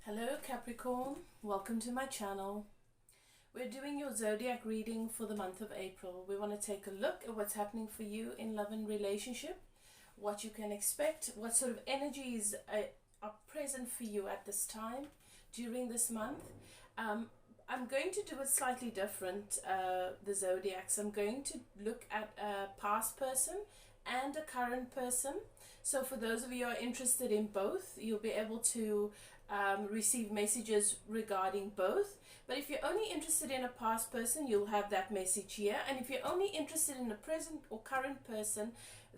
Hello Capricorn, welcome to my channel. We're doing your zodiac reading for the month of April. We want to take a look at what's happening for you in love and relationship, what you can expect, what sort of energies are present for you at this time during this month. I'm going to do it slightly different, the zodiacs. I'm going to look at a past person and a current person. So for those of you who are interested in both, you'll be able to receive messages regarding both. But if you're only interested in a past person, you'll have that message here. And if you're only interested in a present or current person,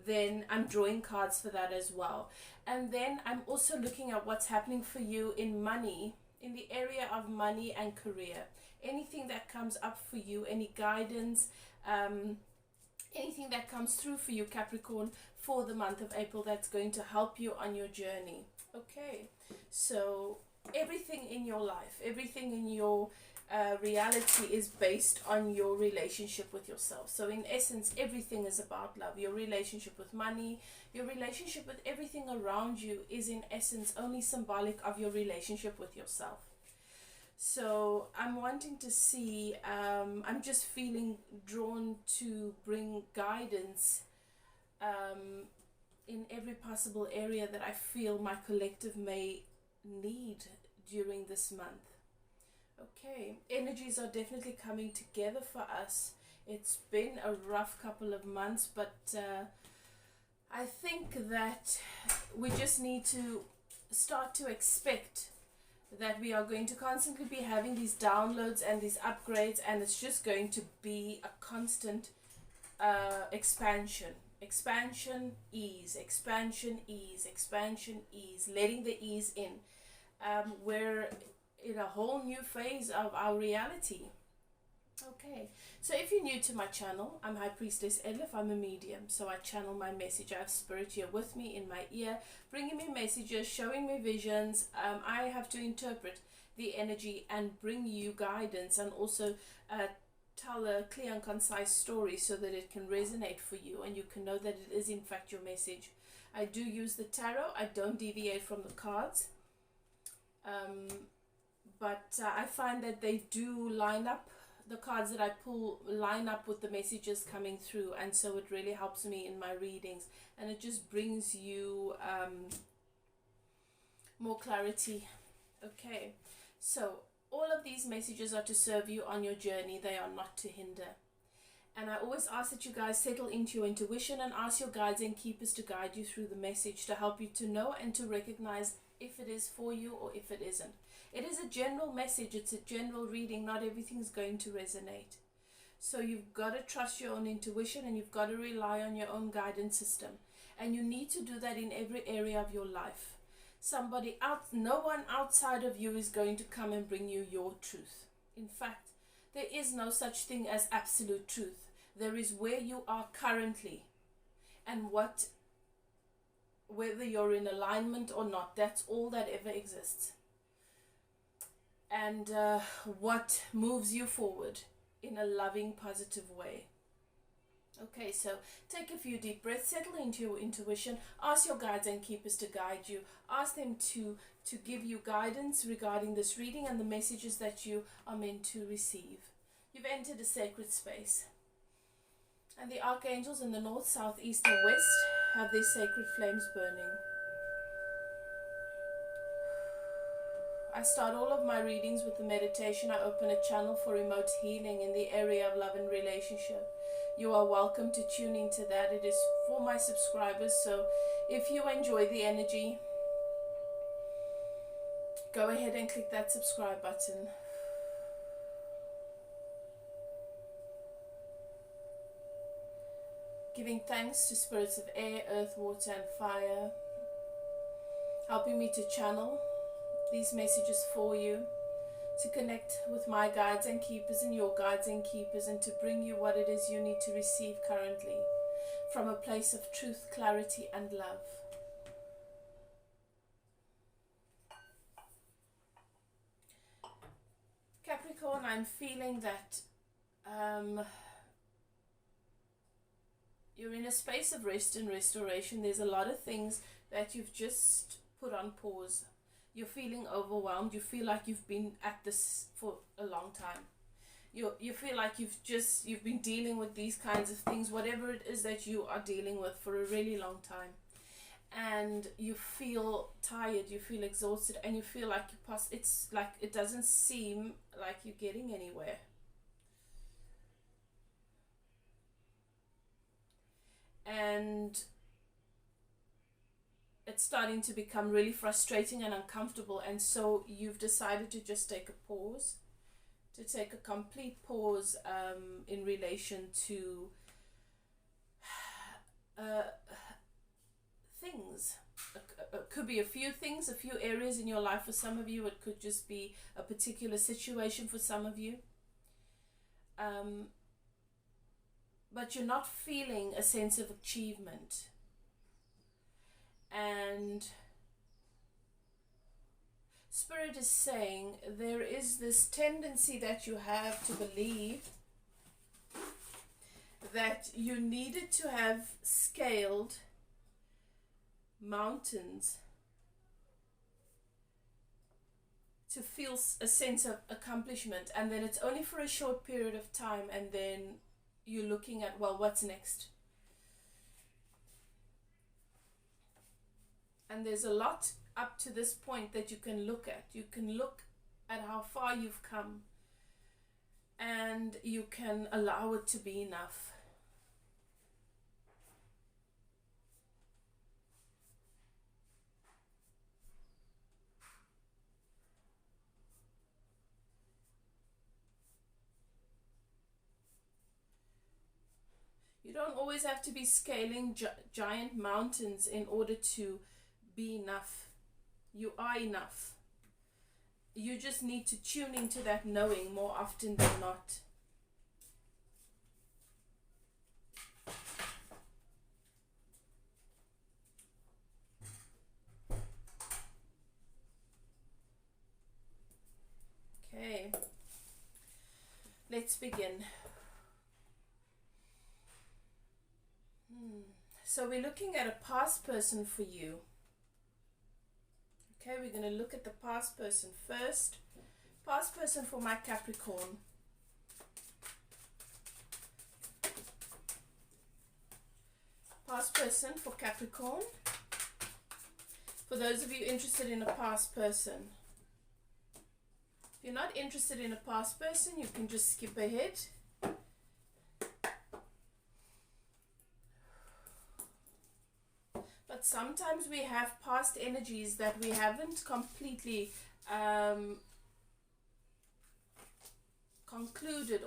then I'm drawing cards for that as well. And then I'm also looking at what's happening for you in money, in the area of money and career. Anything that comes up for you, any guidance, anything that comes through for you, Capricorn, for the month of April that's going to help you on your journey. Okay, so everything in your life, everything in your reality is based on your relationship with yourself. So in essence, everything is about love. Your relationship with money, your relationship with everything around you is in essence only symbolic of your relationship with yourself. So I'm wanting to see, I'm just feeling drawn to bring guidance in every possible area that I feel my collective may need during this month. Okay, energies are definitely coming together for us. It's been a rough couple of months, but I think that we just need to start to expect that we are going to constantly be having these downloads and these upgrades, and it's just going to be a constant expansion, ease, expansion, ease, letting the ease in. We're in a whole new phase of our reality. Okay, so if you're new to my channel, I'm High Priestess Elif. I'm a medium, so I channel my message. I have spirit here with me in my ear, bringing me messages, showing me visions. I have to interpret the energy and bring you guidance, and also tell a clear and concise story so that it can resonate for you and you can know that it is in fact your message. I do use the tarot. I don't deviate from the cards. But I find that they do line up, the cards that I pull line up with the messages coming through, and so it really helps me in my readings, and it just brings you more clarity. Okay, so all of these messages are to serve you on your journey. They are not to hinder. And I always ask that you guys settle into your intuition and ask your guides and keepers to guide you through the message, to help you to know and to recognize if it is for you or if it isn't. It is a general message. It's a general reading. Not everything is going to resonate. So you've got to trust your own intuition, and you've got to rely on your own guidance system. And you need to do that in every area of your life. No one outside of you is going to come and bring you your truth. In fact, there is no such thing as absolute truth. There is where you are currently, and whether you're in alignment or not. That's all that ever exists. And what moves you forward in a loving, positive way. Okay, so take a few deep breaths, settle into your intuition, ask your guides and keepers to guide you, ask them to give you guidance regarding this reading and the messages that you are meant to receive. You've entered a sacred space, and the archangels in the north, south, east and west have their sacred flames burning. I start all of my readings with the meditation. I open a channel for remote healing in the area of love and relationship. You are welcome to tune into that. It is for my subscribers, so if you enjoy the energy, go ahead and click that subscribe button. Giving thanks to spirits of air, earth, water and fire, helping me to channel these messages for you, to connect with my guides and keepers and your guides and keepers, and to bring you what it is you need to receive currently from a place of truth, clarity and love. Capricorn, I'm feeling that you're in a space of rest and restoration. There's a lot of things that you've just put on pause. You're feeling overwhelmed. You feel like you've been at this for a long time. You feel like you've been dealing with these kinds of things, whatever it is that you are dealing with, for a really long time. And you feel tired, you feel exhausted, and you feel like it's like it doesn't seem like you're getting anywhere. And it's starting to become really frustrating and uncomfortable, and so you've decided to just take a pause, to take a complete pause in relation to things. It could be a few things, a few areas in your life for some of you. It could just be a particular situation for some of you. But you're not feeling a sense of achievement. And Spirit is saying there is this tendency that you have to believe that you needed to have scaled mountains to feel a sense of accomplishment, and then it's only for a short period of time, and then you're looking at, well, what's next? And there's a lot up to this point that you can look at. You can look at how far you've come, and you can allow it to be enough. You don't always have to be scaling giant mountains in order to be enough. You are enough. You just need to tune into that knowing more often than not. Okay, let's begin. So we're looking at a past person for you. Okay, we're going to look at the past person first. Past person for my Capricorn. Past person for Capricorn. For those of you interested in a past person. If you're not interested in a past person, you can just skip ahead. But sometimes we have past energies that we haven't completely concluded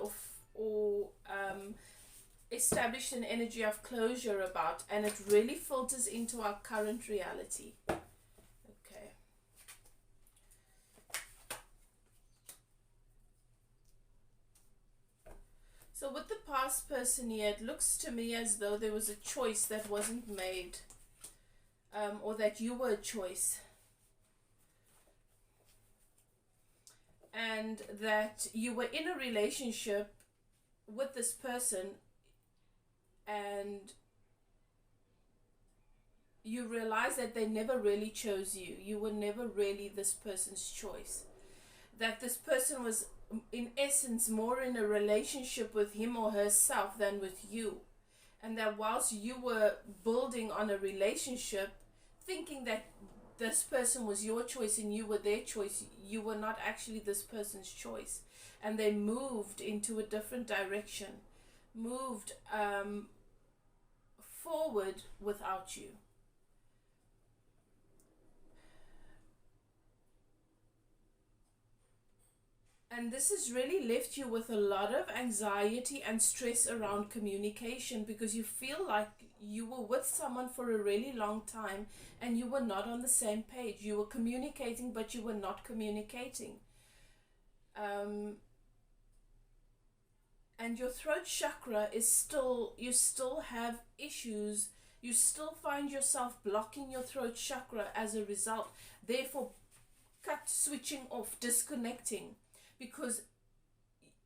or established an energy of closure about, and it really filters into our current reality. Okay. So with the past person here, it looks to me as though there was a choice that wasn't made. Or that you were a choice, and that you were in a relationship with this person, and you realized that they never really chose you. You were never really this person's choice. That this person was, in essence, more in a relationship with him or herself than with you. And that whilst you were building on a relationship, thinking that this person was your choice and you were their choice, you were not actually this person's choice. And they moved into a different direction, moved forward without you. And this has really left you with a lot of anxiety and stress around communication, because you feel like you were with someone for a really long time and you were not on the same page. You were communicating, but you were not communicating. And your throat chakra is still, you still have issues. You still find yourself blocking your throat chakra as a result. Therefore, switching off, disconnecting. Because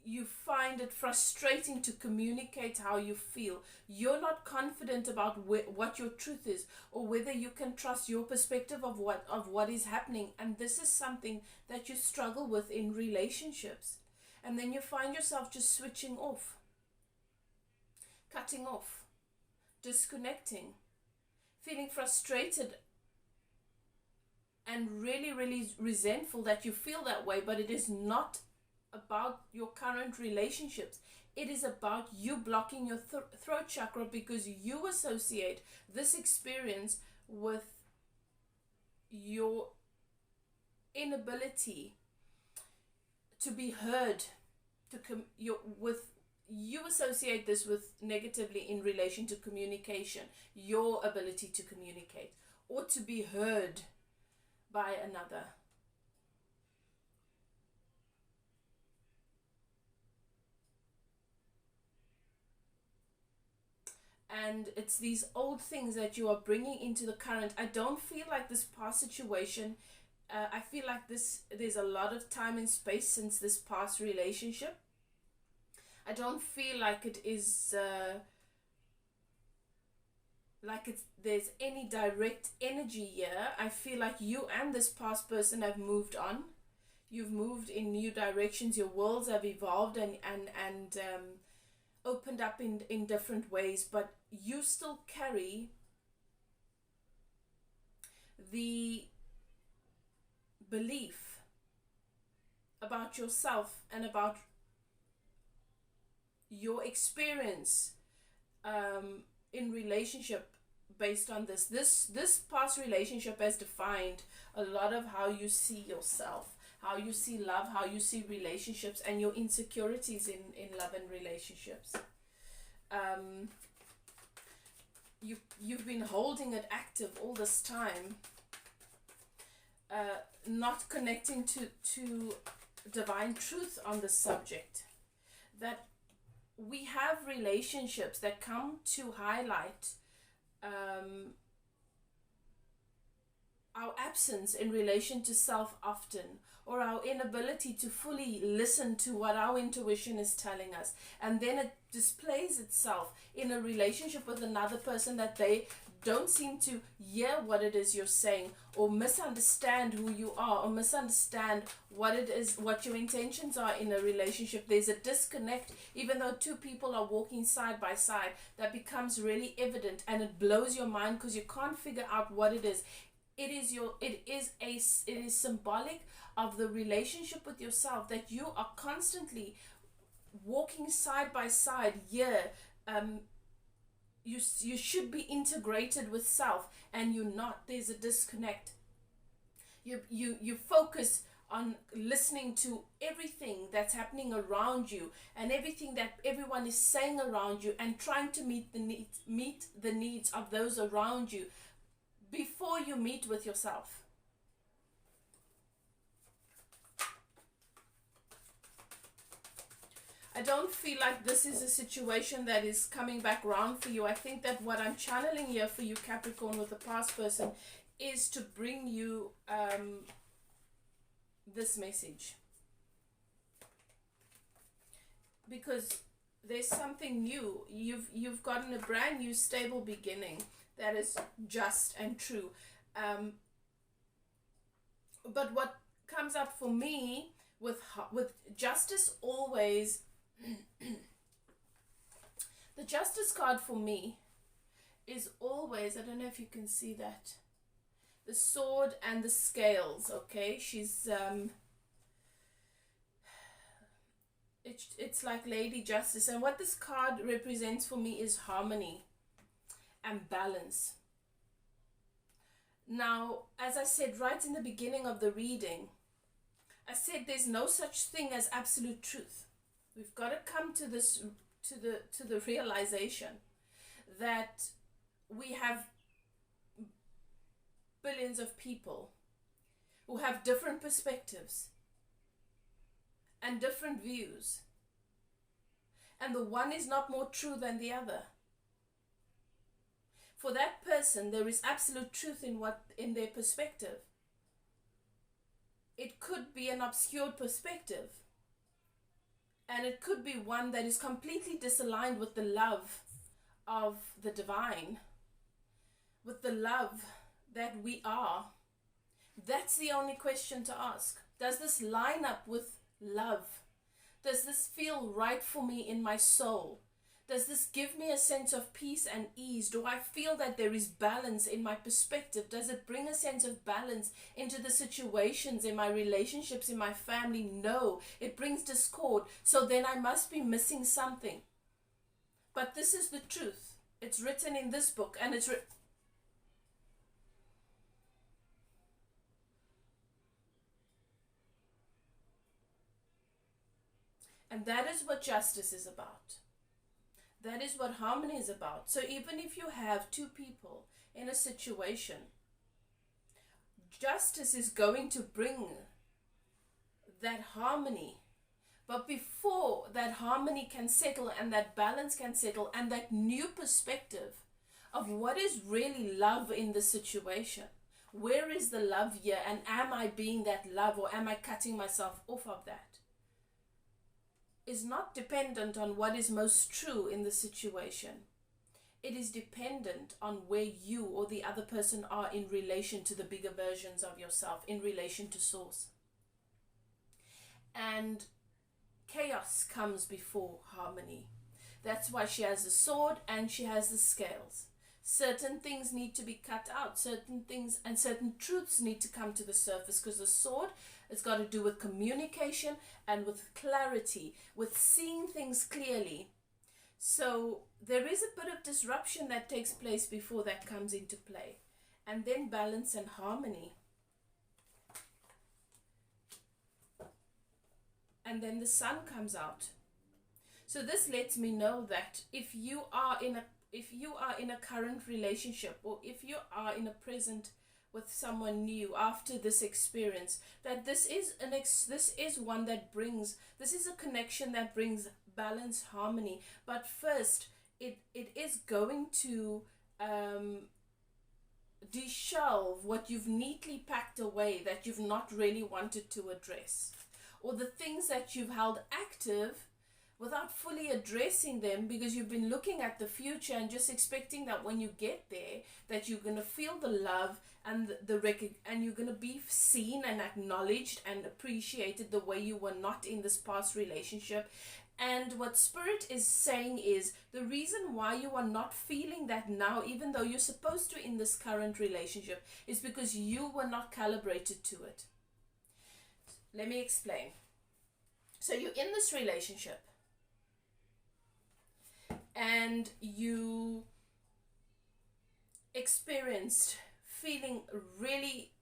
you find it frustrating to communicate how you feel. You're not confident about what your truth is, or whether you can trust your perspective of what is happening. And this is something that you struggle with in relationships. And then you find yourself just switching off, cutting off, disconnecting, feeling frustrated and really, really resentful that you feel that way. But it is not about your current relationships. It is about you blocking your throat chakra, because you associate this experience with your inability to be heard, you associate this with negatively in relation to communication, your ability to communicate or to be heard by another. And it's these old things that you are bringing into the current. I don't feel like this past situation, I feel like there's a lot of time and space since this past relationship. I don't feel like it is there's any direct energy here. I feel like you and this past person have moved on. You've moved in new directions. Your worlds have evolved and opened up in different ways, but you still carry the belief about yourself and about your experience in relationship based on this past relationship has defined a lot of how you see yourself, how you see love, how you see relationships, and your insecurities in love and relationships. You've been holding it active all this time, not connecting to divine truth on the subject. That we have relationships that come to highlight our absence in relation to self often, or our inability to fully listen to what our intuition is telling us, and then it displays itself in a relationship with another person that they don't seem to hear what it is you're saying, or misunderstand who you are, or misunderstand what it is, what your intentions are in a relationship. There's a disconnect, even though two people are walking side by side, that becomes really evident, and it blows your mind because you can't figure out what it is. It is symbolic of the relationship with yourself, that you are constantly walking side by side here. You should be integrated with self, and you're not. There's a disconnect. You focus on listening to everything that's happening around you and everything that everyone is saying around you, and trying to meet the needs of those around you before you meet with yourself. I don't feel like this is a situation that is coming back round for you. I think that what I'm channeling here for you, Capricorn, with the past person, is to bring you this message. Because there's something new. You've gotten a brand new stable beginning that is just and true. But what comes up for me with justice always, the justice card for me is always, I don't know if you can see that, the sword and the scales. Okay, she's it's like Lady Justice, and what this card represents for me is harmony and balance. Now, as I said right in the beginning of the reading, I said there's no such thing as absolute truth. We've got to come to this, to the realization that we have billions of people who have different perspectives and different views, and the one is not more true than the other. For that person, there is absolute truth in their perspective. It could be an obscured perspective. And it could be one that is completely disaligned with the love of the divine, with the love that we are. That's the only question to ask. Does this line up with love? Does this feel right for me in my soul? Does this give me a sense of peace and ease? Do I feel that there is balance in my perspective? Does it bring a sense of balance into the situations, in my relationships, in my family? No, it brings discord. So then I must be missing something. But this is the truth. It's written in this book, and it's and that is what justice is about. That is what harmony is about. So even if you have two people in a situation, justice is going to bring that harmony. But before that harmony can settle and that balance can settle and that new perspective of what is really love in the situation, where is the love here, and am I being that love or am I cutting myself off of that, is not dependent on what is most true in the situation. It is dependent on where you or the other person are in relation to the bigger versions of yourself, in relation to source. And chaos comes before harmony. That's why she has the sword and she has the scales. Certain things need to be cut out, certain things and certain truths need to come to the surface, because the sword, it's got to do with communication and with clarity, with seeing things clearly. So there is a bit of disruption that takes place before that comes into play. And then balance and harmony. And then the sun comes out. So this lets me know that if you are in a current relationship, or if you are in a present with someone new after this experience, that this is one that brings, this is a connection that brings balance, harmony. But first, it is going to deshelve what you've neatly packed away that you've not really wanted to address, or the things that you've held active without fully addressing them, because you've been looking at the future and just expecting that when you get there that you're going to feel the love and and you're going to be seen and acknowledged and appreciated the way you were not in this past relationship. And what Spirit is saying is the reason why you are not feeling that now, even though you're supposed to in this current relationship, is because you were not calibrated to it. Let me explain. So you're in this relationship and you experienced feeling really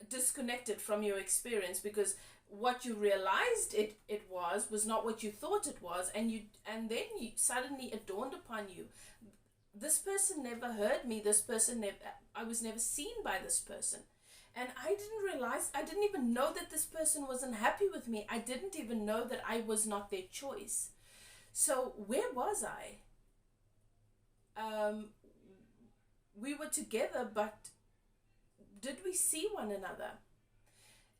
disconnected from your experience, because what you realized it was not what you thought it was, and then suddenly it dawned upon you, this person never heard me, I was never seen by this person. And I didn't even know that this person wasn't happy with me. I didn't even know that I was not their choice. So where was I? We were together, but did we see one another?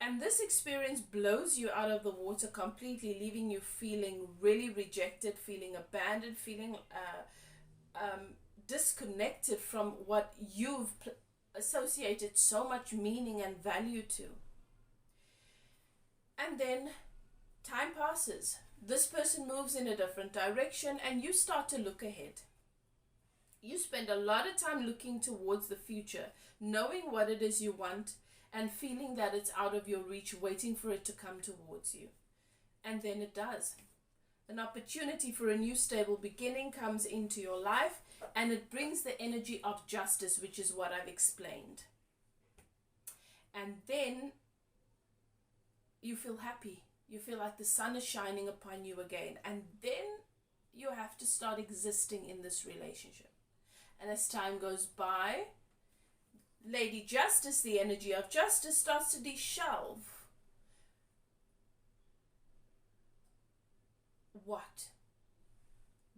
And this experience blows you out of the water completely, leaving you feeling really rejected, feeling abandoned, feeling disconnected from what you've associated so much meaning and value to. And then time passes. This person moves in a different direction and you start to look ahead. You spend a lot of time looking towards the future, knowing what it is you want and feeling that it's out of your reach, waiting for it to come towards you. And then it does. An opportunity for a new stable beginning comes into your life, and it brings the energy of justice, which is what I've explained. And then you feel happy. You feel like the sun is shining upon you again. And then you have to start existing in this relationship. And as time goes by, Lady Justice, the energy of justice, starts to deshelve. What?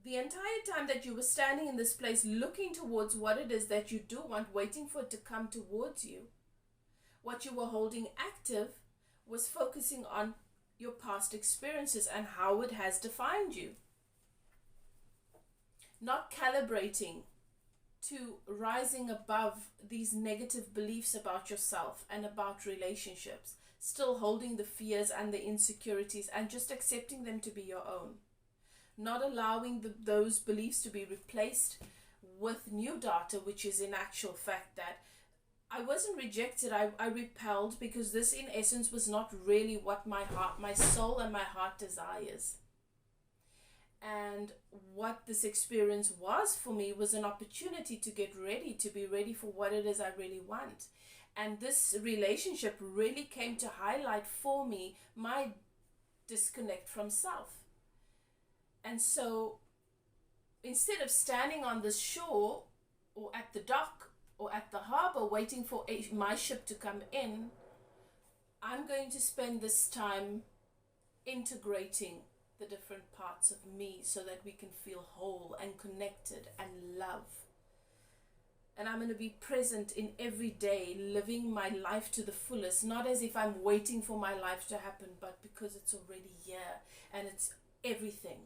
The entire time that you were standing in this place looking towards what it is that you do want, waiting for it to come towards you, what you were holding active was focusing on your past experiences and how it has defined you. Not calibrating to rising above these negative beliefs about yourself and about relationships, still holding the fears and the insecurities and just accepting them to be your own. Not allowing those beliefs to be replaced with new data, which is in actual fact that I wasn't rejected, I repelled, because this in essence was not really what my heart, my soul and my heart desires. And what this experience was for me was an opportunity to get ready, to be ready for what it is I really want. And this relationship really came to highlight for me my disconnect from self. And so instead of standing on the shore or at the dock or at the harbor waiting for my ship to come in, I'm going to spend this time integrating the different parts of me so that we can feel whole and connected and love. And I'm going to be present in every day, living my life to the fullest, not as if I'm waiting for my life to happen, but because it's already here and it's everything.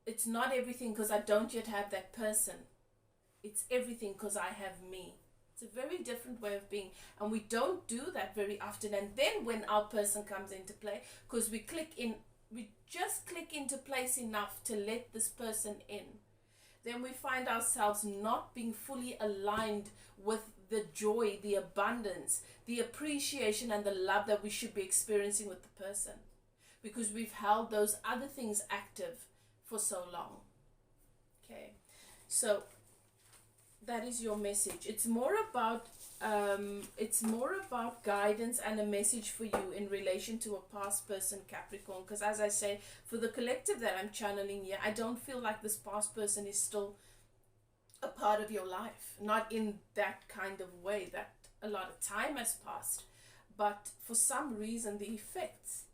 It's not everything because I don't yet have that person. It's everything because I have me. It's a very different way of being, and we don't do that very often. And then when our person comes into play, because we just click into place enough to let this person in, then we find ourselves not being fully aligned with the joy, the abundance, the appreciation and the love that we should be experiencing with the person, because we've held those other things active for so long. Okay, so that is your message. It's more about guidance and a message for you in relation to a past person, Capricorn, because as I say, for the collective that I'm channeling here, I don't feel like this past person is still a part of your life, not in that kind of way that a lot of time has passed, but for some reason the effects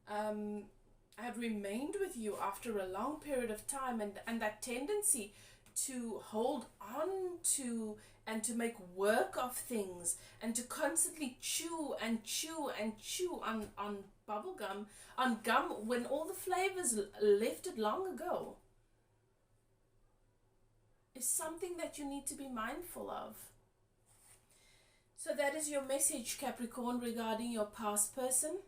have remained with you after a long period of time, and that tendency to hold on to and to make work of things and to constantly chew and chew and chew on bubble gum, on gum when all the flavors left it long ago, is something that you need to be mindful of. So that is your message, Capricorn, regarding your past person.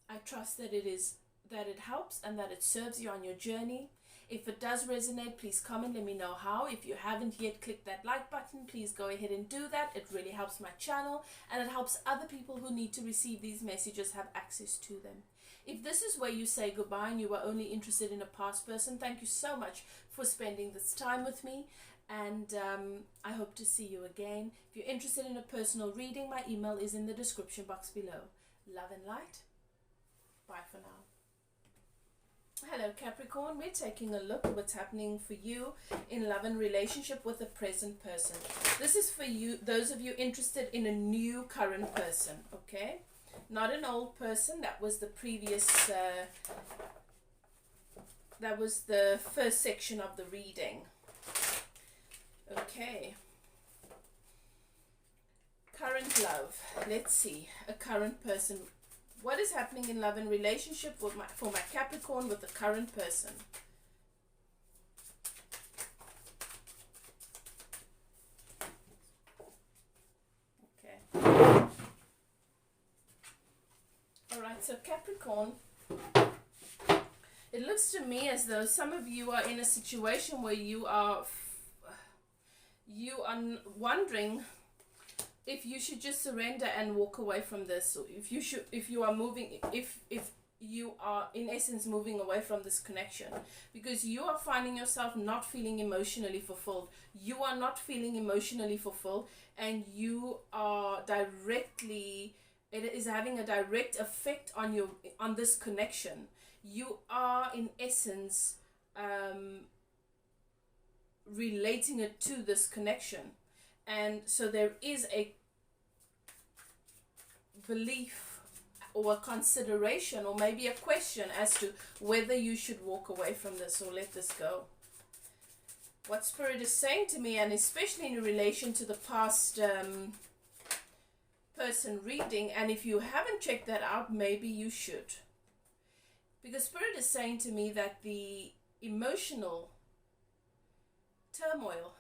I trust that it helps and that it serves you on your journey. If it does resonate, please comment, let me know how. If you haven't yet clicked that like button, please go ahead and do that. It really helps my channel and it helps other people who need to receive these messages have access to them. If this is where you say goodbye and you are only interested in a past person, thank you so much for spending this time with me, and I hope to see you again. If you're interested in a personal reading, my email is in the description box below. Love and light. Bye for now. Hello Capricorn, we're taking a look at what's happening for you in love and relationship with a present person. This is for you, those of you interested in a new current person, okay? Not an old person. That was the previous, that was the first section of the reading. Okay. Current love. Let's see, a current person. What is happening in love and relationship for my Capricorn with the current person? Okay. Alright, so Capricorn, it looks to me as though some of you are in a situation where you are wondering if you should just surrender and walk away from this, or if you are in essence moving away from this connection, because you are finding yourself not feeling emotionally fulfilled. You are not feeling emotionally fulfilled, and you are it is having a direct effect on this connection. You are in essence relating it to this connection. And so there is a belief or a consideration or maybe a question as to whether you should walk away from this or let this go. What Spirit is saying to me, and especially in relation to the past person reading, and if you haven't checked that out, maybe you should. Because Spirit is saying to me that the emotional turmoil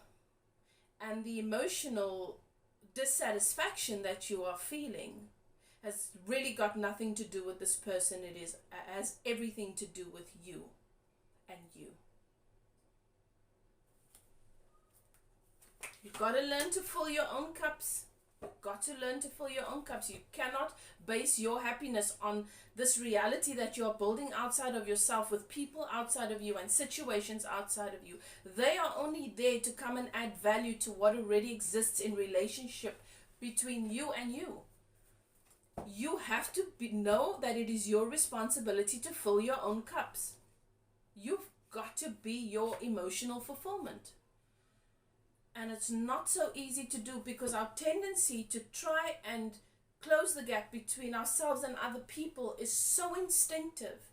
and the emotional dissatisfaction that you are feeling has really got nothing to do with this person. It has everything to do with you and you. You've got to learn to fill your own cups. You've got to learn to fill your own cups. You cannot base your happiness on this reality that you're building outside of yourself, with people outside of you and situations outside of you. They are only there to come and add value to what already exists in relationship between you and you. You have to know that it is your responsibility to fill your own cups. You've got to be your emotional fulfillment. And it's not so easy to do, because our tendency to try and close the gap between ourselves and other people is so instinctive.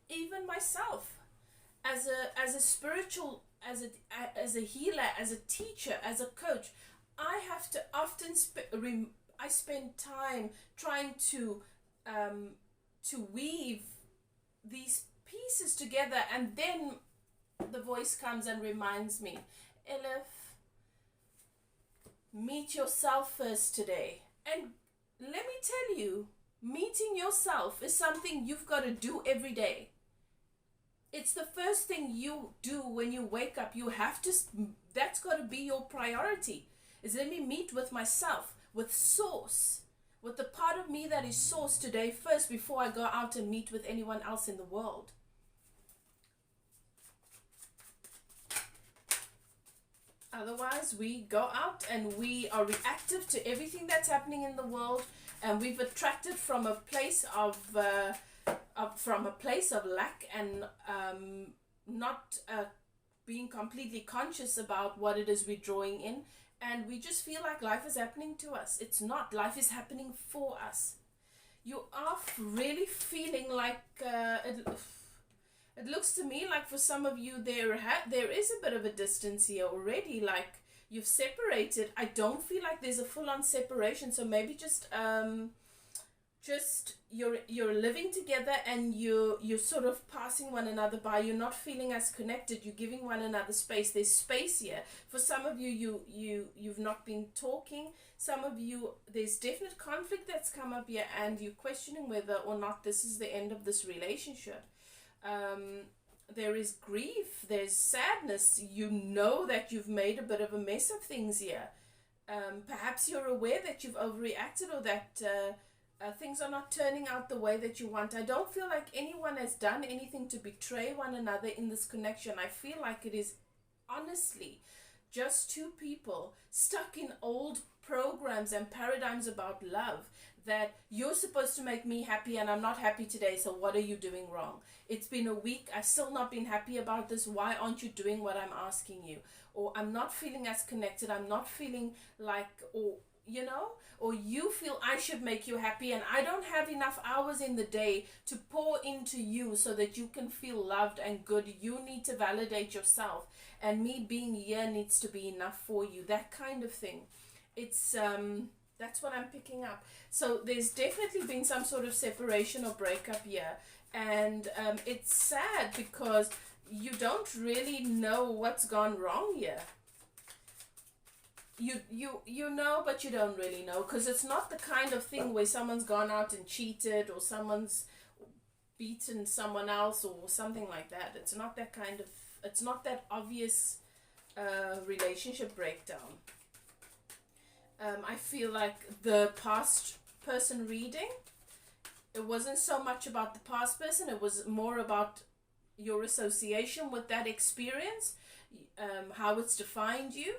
Even myself, as a spiritual, as a healer, as a teacher, as a coach, I have to often I spend time trying to weave these pieces together, and then the voice comes and reminds me, Elif, meet yourself first today. And let me tell you, meeting yourself is something you've got to do every day. It's the first thing you do when you wake up. You have to, that's got to be your priority, is let me meet with myself, with source, with the part of me that is source today first, before I go out and meet with anyone else in the world. Otherwise, we go out and we are reactive to everything that's happening in the world, and we've attracted from a place of lack and not being completely conscious about what it is we're drawing in, and we just feel like life is happening to us. It's not. Life is happening for us. You are really feeling like it looks to me like for some of you there is a bit of a distance here already, like you've separated. I don't feel like there's a full-on separation, so maybe just you're living together and you're sort of passing one another by. You're not feeling as connected. You're giving one another space. There's space here. For some of you've not been talking. Some of you, there's definite conflict that's come up here, and you're questioning whether or not this is the end of this relationship. There is grief, there's sadness. You know that you've made a bit of a mess of things here. Perhaps you're aware that you've overreacted, or that things are not turning out the way that you want. I don't feel like anyone has done anything to betray one another in this connection. I feel like it is honestly just two people stuck in old programs and paradigms about love, that you're supposed to make me happy and I'm not happy today, so what are you doing wrong? It's been a week, I've still not been happy about this, why aren't you doing what I'm asking you? Or I'm not feeling as connected, I'm not feeling like, or you know, or you feel I should make you happy and I don't have enough hours in the day to pour into you so that you can feel loved and good. You need to validate yourself, and me being here needs to be enough for you, that kind of thing. It's that's what I'm picking up. So there's definitely been some sort of separation or breakup here, and it's sad because you don't really know what's gone wrong here. You know, but you don't really know, because it's not the kind of thing where someone's gone out and cheated, or someone's beaten someone else or something like that. It's not that kind of, it's not that obvious relationship breakdown. I feel like the past person reading, it wasn't so much about the past person, it was more about your association with that experience, how it's defined you.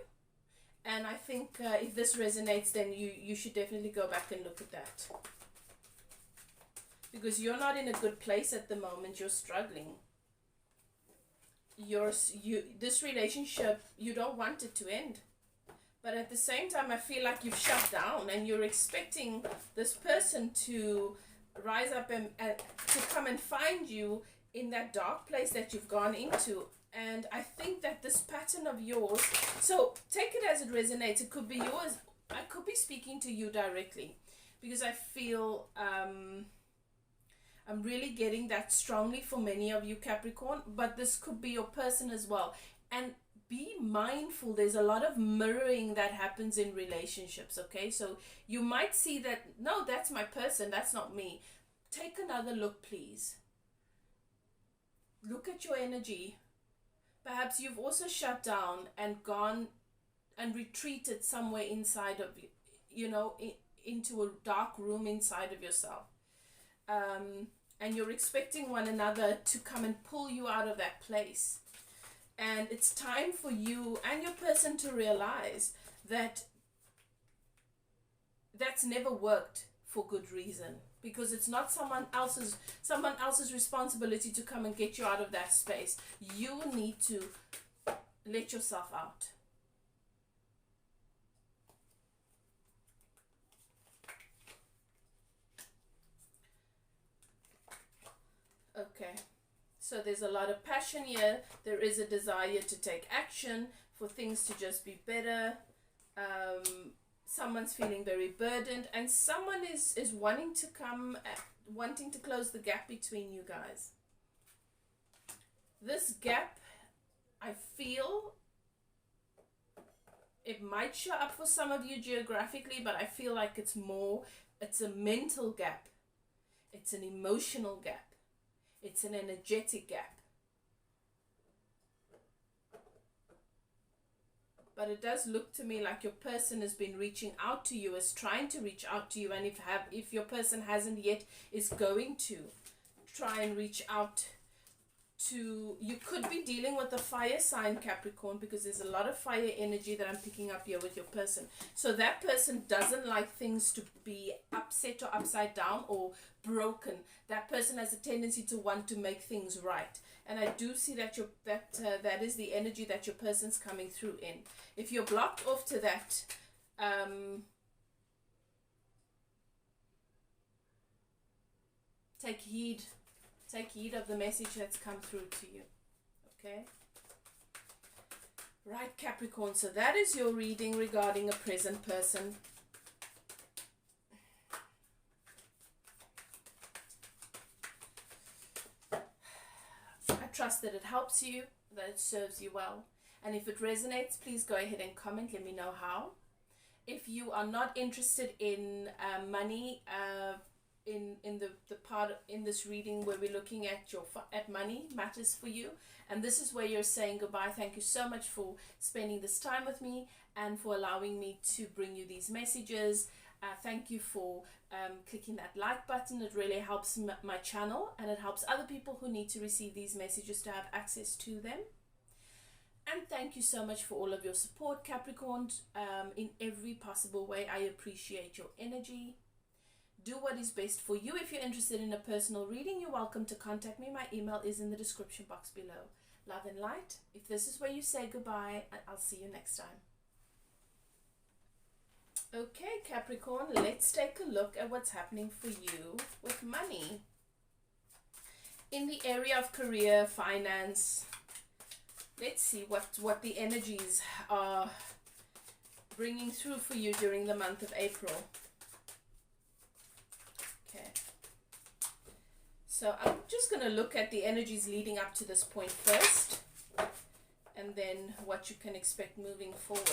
And I think if this resonates, then you should definitely go back and look at that. Because you're not in a good place at the moment, you're struggling. This relationship, you don't want it to end. But at the same time, I feel like you've shut down and you're expecting this person to rise up and to come and find you in that dark place that you've gone into. And I think that this pattern of yours, so take it as it resonates. It could be yours. I could be speaking to you directly. because I feel I'm really getting that strongly for many of you, Capricorn, but this could be your person as well. And be mindful, there's a lot of mirroring that happens in relationships, okay? So you might see that, no, that's my person, that's not me. Take another look, please. Look at your energy. Perhaps you've also shut down and gone and retreated somewhere inside of you, you know, into a dark room inside of yourself. And you're expecting one another to come and pull you out of that place. And it's time for you and your person to realize that that's never worked for good reason, because it's not someone else's responsibility to come and get you out of that space. You need to let yourself out. Okay. So there's a lot of passion here. There is a desire to take action, for things to just be better. Someone's feeling very burdened, and someone is wanting to close the gap between you guys. This gap, I feel, it might show up for some of you geographically, but I feel like it's a mental gap. It's an emotional gap. It's an energetic gap. But it does look to me like your person has been reaching out to you, is trying to reach out to you, and if your person hasn't yet, is going to try and reach out to you. Could be dealing with a fire sign, Capricorn, because there's a lot of fire energy that I'm picking up here with your person. So that person doesn't like things to be upset or upside down or broken. That person has a tendency to want to make things right. And I do see that that is the energy that your person's coming through in. If you're blocked off to that, take heed. Take heed of the message that's come through to you. Okay? Right, Capricorn. So that is your reading regarding a present person. I trust that it helps you, that it serves you well. And if it resonates, please go ahead and comment. Let me know how. If you are not interested in money, in the part in this reading where we're looking at money matters for you, and this is where you're saying goodbye. Thank you so much for spending this time with me and for allowing me to bring you these messages. Thank you for clicking that like button. It really helps my channel, and it helps other people who need to receive these messages to have access to them. And thank you so much for all of your support, Capricorn, in every possible way. I appreciate your energy. Do what is best for you. If you're interested in a personal reading, you're welcome to contact me. My email is in the description box below. Love and light. If this is where you say goodbye, I'll see you next time. Okay, Capricorn, let's take a look at what's happening for you with money. In the area of career, finance, let's see what the energies are bringing through for you during the month of April. So I'm just going to look at the energies leading up to this point first, and then what you can expect moving forward.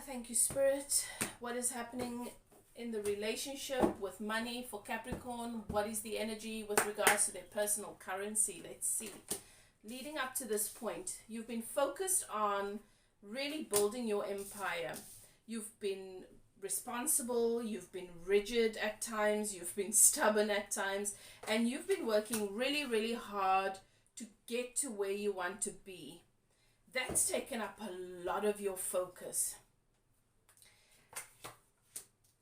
Thank you, Spirit. What is happening in the relationship with money for Capricorn? What is the energy with regards to their personal currency? Let's see. Leading up to this point, you've been focused on really building your empire. You've been responsible, you've been rigid at times, you've been stubborn at times, and you've been working really, really hard to get to where you want to be. That's taken up a lot of your focus.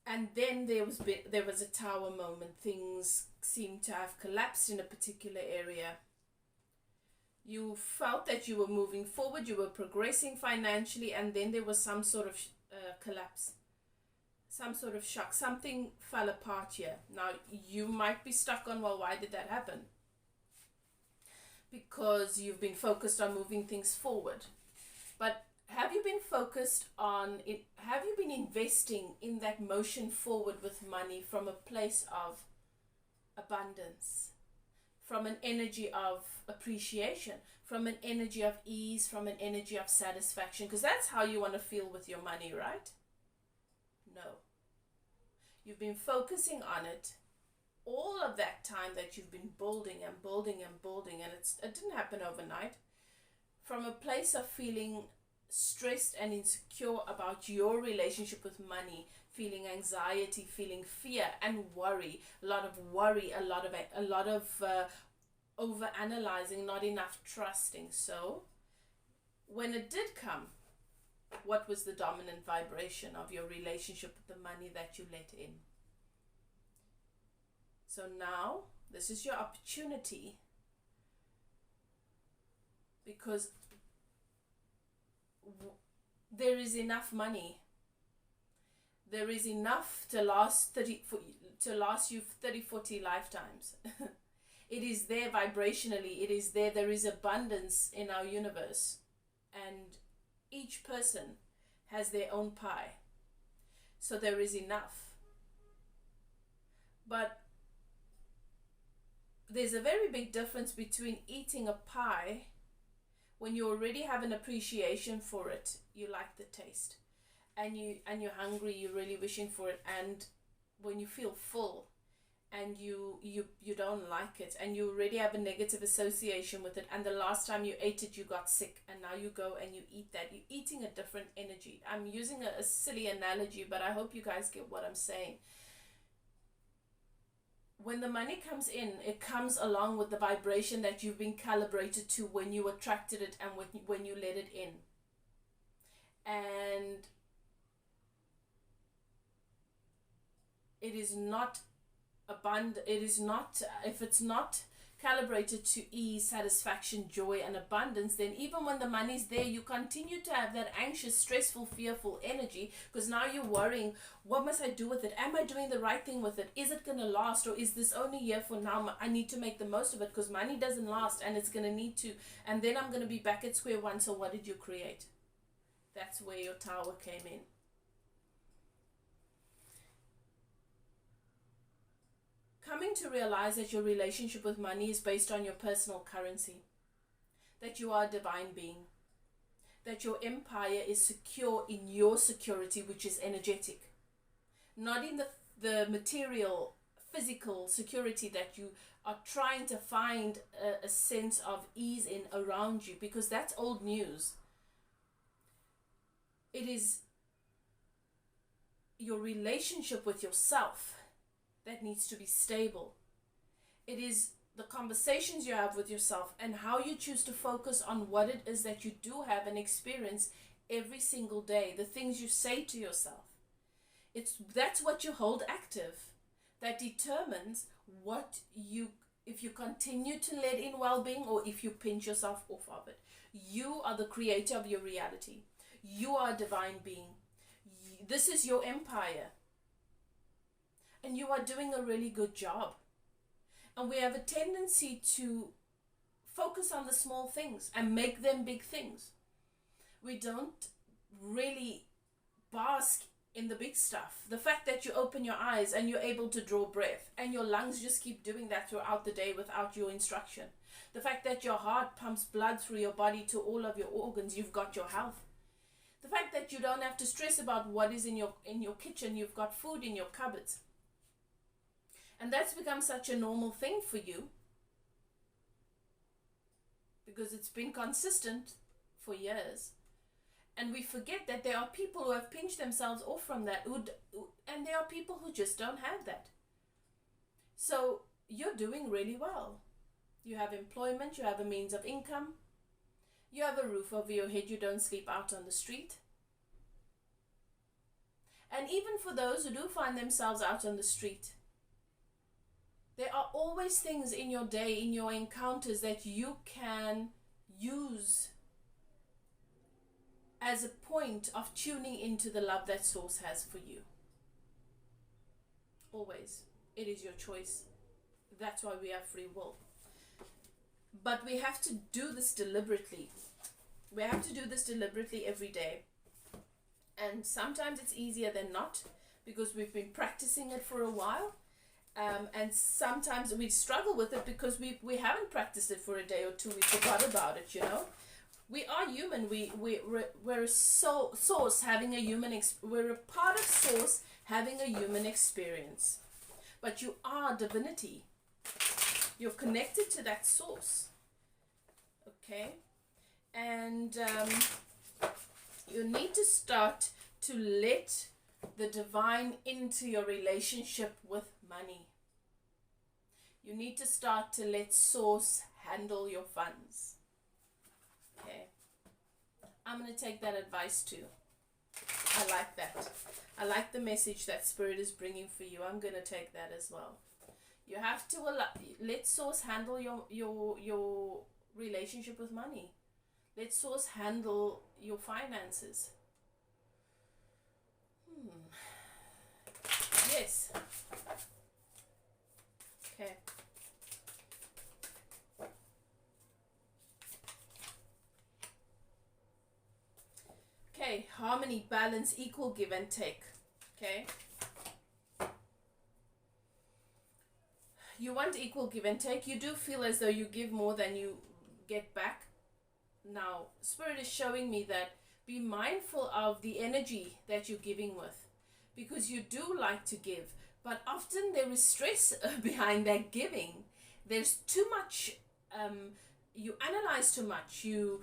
And then there was a tower moment. Things seemed to have collapsed in a particular area. You felt that you were moving forward, you were progressing financially, and then there was some sort of collapse, some sort of shock. Something fell apart here. Now, you might be stuck on, well, why did that happen? because you've been focused on moving things forward. But have you been focused on it? Have you been investing in that motion forward with money from a place of abundance, from an energy of appreciation, from an energy of ease, from an energy of satisfaction? Because that's how you want to feel with your money, right? No. You've been focusing on it all of that time that you've been building and building and building, and it didn't happen overnight. From a place of feeling stressed and insecure about your relationship with money, feeling anxiety, feeling fear and worry, a lot of worry, a lot of over analyzing, not enough trusting. So when it did come, what was the dominant vibration of your relationship with the money that you let in? So now this is your opportunity, because there is enough money. There is enough to last you 30, 40 lifetimes. It is there vibrationally. It is there. There is abundance in our universe. And each person has their own pie. So there is enough. But there's a very big difference between eating a pie when you already have an appreciation for it, you like the taste, and you're hungry, you're really wishing for it, and when you feel full and you don't like it, and you already have a negative association with it, and the last time you ate it you got sick, and now you go and you eat that, you're eating a different energy. I'm using a silly analogy, but I hope you guys get what I'm saying. When the money comes in, it comes along with the vibration that you've been calibrated to when you attracted it and when you let it in. And it is not abundant. It is not, if it's not calibrated to ease, satisfaction, joy, and abundance, then even when the money's there, you continue to have that anxious, stressful, fearful energy, because now you're worrying, what must I do with it? Am I doing the right thing with it? Is it going to last, or is this only here for now? I need to make the most of it, because money doesn't last, and it's going to need to, and then I'm going to be back at square one. So what did you create? That's where your tower came in. Coming to realize that your relationship with money is based on your personal currency, that you are a divine being, that your empire is secure in your security, which is energetic, not in the material, physical security that you are trying to find a sense of ease in around you, because that's old news. It is your relationship with yourself that needs to be stable. It is the conversations you have with yourself and how you choose to focus on what it is that you do have and experience every single day, the things you say to yourself. That's what you hold active. That determines if you continue to let in well-being or if you pinch yourself off of it. You are the creator of your reality. You are a divine being. This is your empire. And you are doing a really good job. And we have a tendency to focus on the small things and make them big things. We don't really bask in the big stuff. The fact that you open your eyes and you're able to draw breath and your lungs just keep doing that throughout the day without your instruction. The fact that your heart pumps blood through your body to all of your organs, you've got your health. The fact that you don't have to stress about what is in your kitchen, you've got food in your cupboards. And that's become such a normal thing for you because it's been consistent for years. And we forget that there are people who have pinched themselves off from that, and there are people who just don't have that. So you're doing really well. You have employment, you have a means of income, you have a roof over your head, you don't sleep out on the street. And even for those who do find themselves out on the street, there are always things in your day, in your encounters, that you can use as a point of tuning into the love that Source has for you. Always. It is your choice. That's why we have free will. But we have to do this deliberately. We have to do this deliberately every day. And sometimes it's easier than not because we've been practicing it for a while. And sometimes we struggle with it because we haven't practiced it for a day or two. We forgot about it, you know. We are human. We're a source having a human. We're a part of source having a human experience. But you are divinity. You're connected to that source. Okay, and you need to start to let the divine into your relationship with money. You need to start to let source handle your funds. Okay, I'm going to take that advice too. I like that. I like the message that Spirit is bringing for you. I'm going to take that as well. You have to let source handle your relationship with money. Let source handle your finances. Yes. Okay. Okay, harmony, balance, equal give and take. Okay. You want equal give and take. You do feel as though you give more than you get back. Now, Spirit is showing me that be mindful of the energy that you're giving with, because you do like to give, but often there is stress behind that giving. There's too much, you analyze too much, am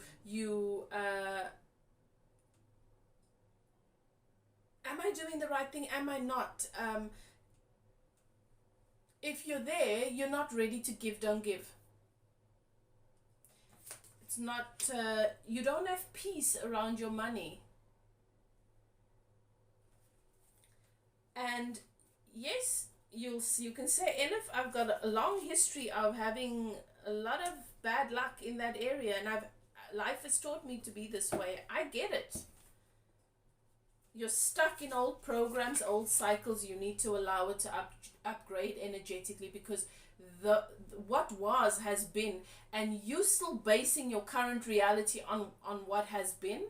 I doing the right thing, am I not? If you're there, you're not ready to give, don't give. It's not, you don't have peace around your money. And yes, you can say, Elif, I've got a long history of having a lot of bad luck in that area, and life has taught me to be this way. I get it. You're stuck in old programs, old cycles. You need to allow it to upgrade energetically, because what was has been, and you still basing your current reality on what has been,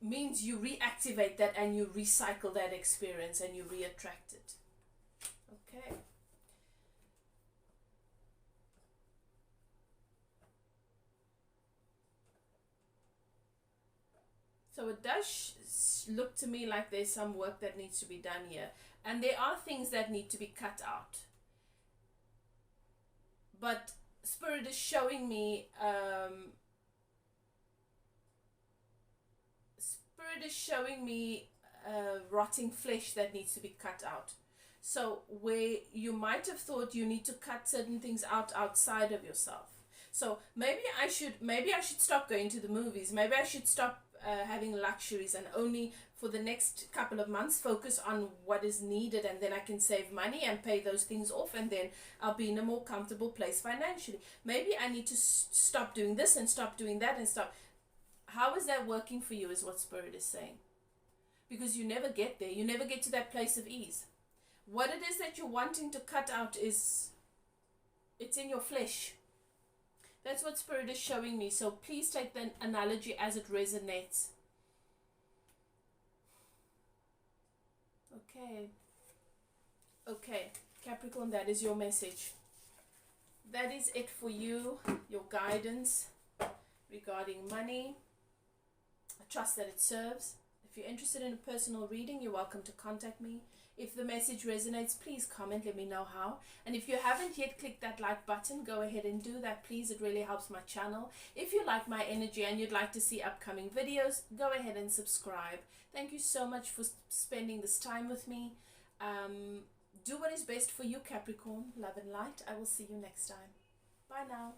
means you reactivate that and you recycle that experience and you reattract it. Okay. So it does look to me like there's some work that needs to be done here. And there are things that need to be cut out. But Spirit is showing me, rotting flesh that needs to be cut out. So where you might have thought you need to cut certain things out outside of yourself. So maybe I should stop going to the movies. Maybe I should stop having luxuries and only for the next couple of months focus on what is needed, and then I can save money and pay those things off, and then I'll be in a more comfortable place financially. Maybe I need to stop doing this and stop doing that and stop. How is that working for you is what Spirit is saying. Because you never get there. You never get to that place of ease. What it is that you're wanting to cut out it's in your flesh. That's what Spirit is showing me. So please take the analogy as it resonates. Okay, Capricorn, that is your message. That is it for you, your guidance regarding money. I trust that it serves. If you're interested in a personal reading, you're welcome to contact me. If the message resonates, please comment, let me know how. And if you haven't yet clicked that like button, go ahead and do that, please. It really helps my channel. If you like my energy and you'd like to see upcoming videos, go ahead and subscribe. Thank you so much for spending this time with me. Do what is best for you, Capricorn. Love and light. I will see you next time. Bye now.